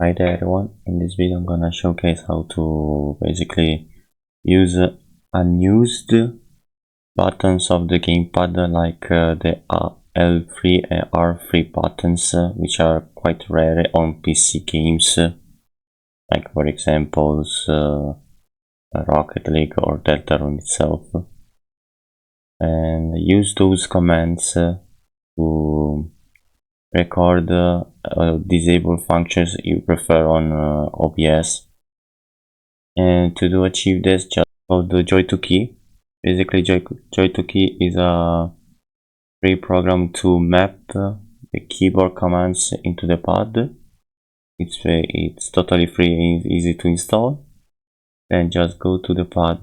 Hi there everyone, in this video I'm gonna showcase how to basically use unused buttons of the gamepad like the L3 and R3 buttons, which are quite rare on PC games, like for example Rocket League or Deltarune itself, and use those commands to record disable functions you prefer on OBS. And to achieve this, just go to JoytoKey. Basically, JoytoKey is a free program to map the keyboard commands into the pad. It's totally free and easy to install. Then just go to the pad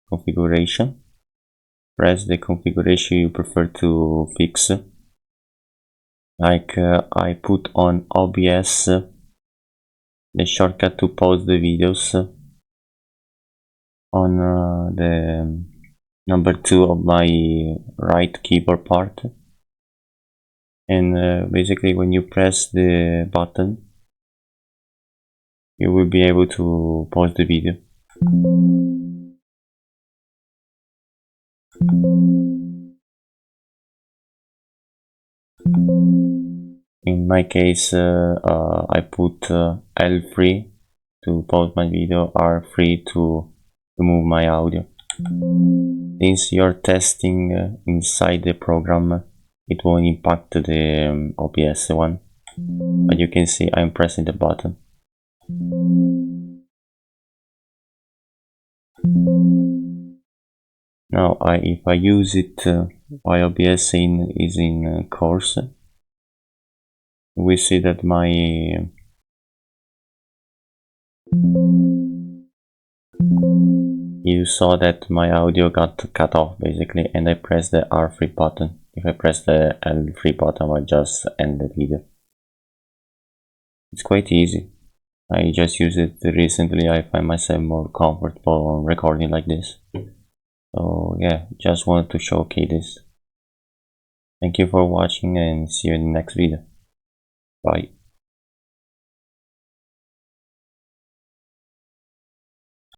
configuration. Press the configuration you prefer to fix. Like I put on OBS the shortcut to pause the videos on the number 2 of my right keyboard part, and basically when you press the button you will be able to pause the video. In my case I put L3 to pause my video, R3 to remove my audio. Since you're testing inside the program, it won't impact the OBS one, but you can see I'm pressing the button. Now if I use it while OBS is in course, we see that you saw that my audio got cut off basically, and I pressed the R3 button. If I press the L3 button, I just end the video. It's quite easy. I just used it recently. I find myself more comfortable recording like this. So yeah, just wanted to showcase this. Thank you for watching and see you in the next video. Bye.